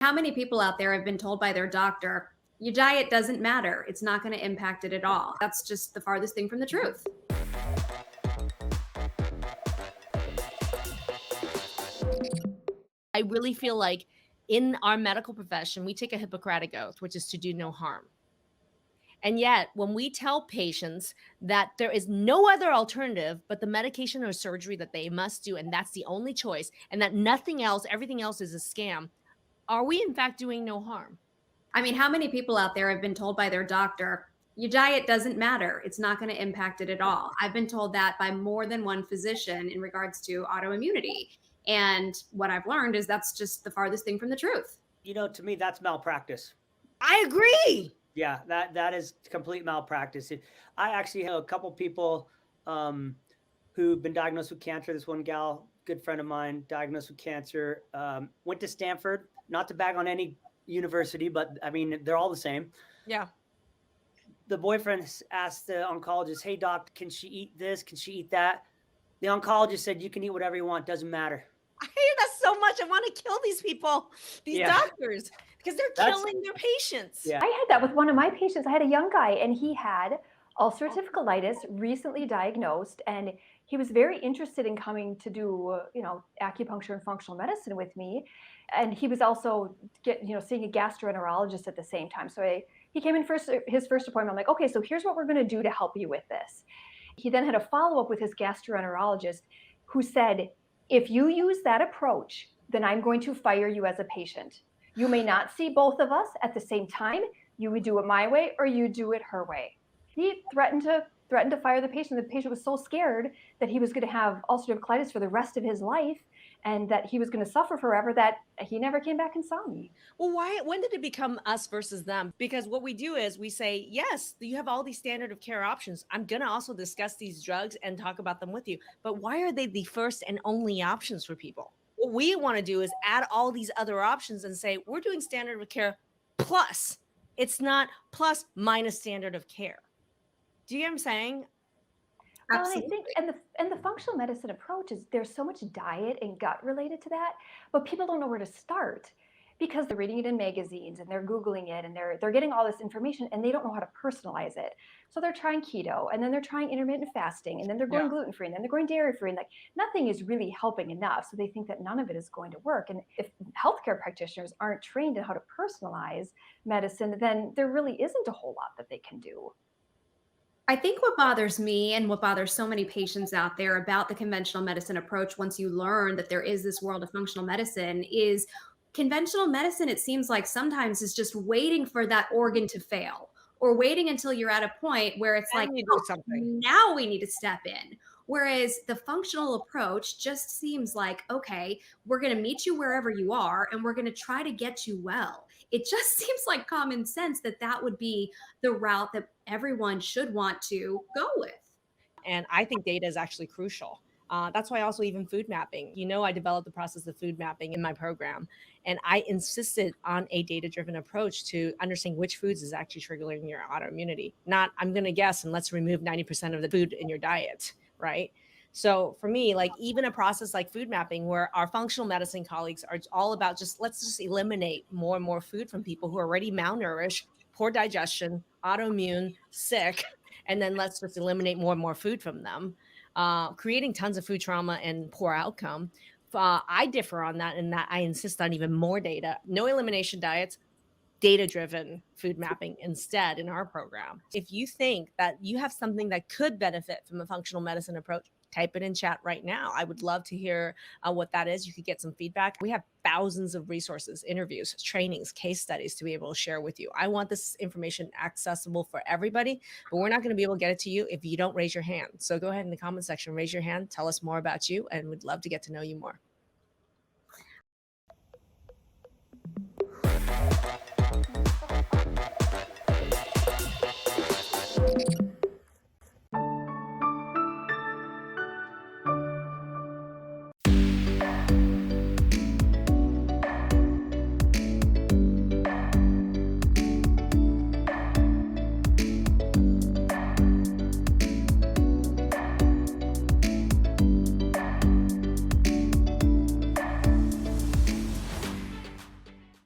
How many people out there have been told by their doctor, your diet doesn't matter. It's not going to impact it at all. That's just the farthest thing from the truth. I really feel like in our medical profession, we take a Hippocratic oath, which is to do no harm. And yet, when we tell patients that there is no other alternative but the medication or surgery that they must do, and that's the only choice, and that nothing else, everything else is a scam, are we in fact doing no harm? I mean, how many people out there have been told by their doctor, your diet doesn't matter. It's not going to impact it at all. I've been told that by more than one physician in regards to autoimmunity. And what I've learned is that's just the farthest thing from the truth. To me, that's malpractice. I agree. Yeah, that is complete malpractice. I actually have a couple people who've been diagnosed with cancer. This one gal, good friend of mine, diagnosed with cancer, went to Stanford. Not to bag on any university, but I mean they're all the same. Yeah. The boyfriend asked the oncologist, "Hey doc, can she eat this? Can she eat that?" The oncologist said, "You can eat whatever you want. Doesn't matter." I hear that so much. I want to kill these people, these Yeah. doctors, because they're killing their patients. Yeah. I had that with one of my patients. I had a young guy and he had ulcerative colitis, recently diagnosed, and he was very interested in coming to do, acupuncture and functional medicine with me. And he was also seeing a gastroenterologist at the same time. So he came in his first appointment. I'm like, okay, so here's what we're going to do to help you with this. He then had a follow-up with his gastroenterologist who said, if you use that approach, then I'm going to fire you as a patient. You may not see both of us at the same time. You would do it my way or you do it her way. He threatened to fire the patient. The patient was so scared that he was going to have ulcerative colitis for the rest of his life and that he was going to suffer forever that he never came back and saw me. Well, when did it become us versus them? Because what we do is we say, yes, you have all these standard of care options. I'm going to also discuss these drugs and talk about them with you. But why are they the first and only options for people? What we want to do is add all these other options and say, we're doing standard of care plus. It's not plus minus standard of care. Do you get what I'm saying? Well, and I think, and the functional medicine approach is there's so much diet and gut related to that, but people don't know where to start because they're reading it in magazines and they're Googling it and they're getting all this information and they don't know how to personalize it. So they're trying keto and then they're trying intermittent fasting and then they're going gluten-free and then they're going dairy-free and like nothing is really helping enough. So they think that none of it is going to work. And if healthcare practitioners aren't trained in how to personalize medicine, then there really isn't a whole lot that they can do. I think what bothers me and what bothers so many patients out there about the conventional medicine approach, once you learn that there is this world of functional medicine, is conventional medicine, it seems like sometimes is just waiting for that organ to fail or waiting until you're at a point where it's like, Then you do oh, something. now we need to step in. Whereas the functional approach just seems like, okay, we're going to meet you wherever you are and we're going to try to get you well. It just seems like common sense that that would be the route that everyone should want to go with. And I think data is actually crucial. That's why also even food mapping. I developed the process of food mapping in my program, and I insisted on a data-driven approach to understanding which foods is actually triggering your autoimmunity. Not, I'm going to guess and let's remove 90% of the food in your diet, right? So for me, like even a process like food mapping, where our functional medicine colleagues are all about let's just eliminate more and more food from people who are already malnourished, poor digestion, autoimmune, sick, and then let's just eliminate more and more food from them, creating tons of food trauma and poor outcome. I differ on that in that I insist on even more data, no elimination diets, data-driven food mapping instead in our program. If you think that you have something that could benefit from a functional medicine approach, type it in chat right now. I would love to hear what that is. You could get some feedback. We have thousands of resources, interviews, trainings, case studies to be able to share with you. I want this information accessible for everybody, but we're not going to be able to get it to you if you don't raise your hand. So go ahead in the comment section, raise your hand, tell us more about you, and we'd love to get to know you more.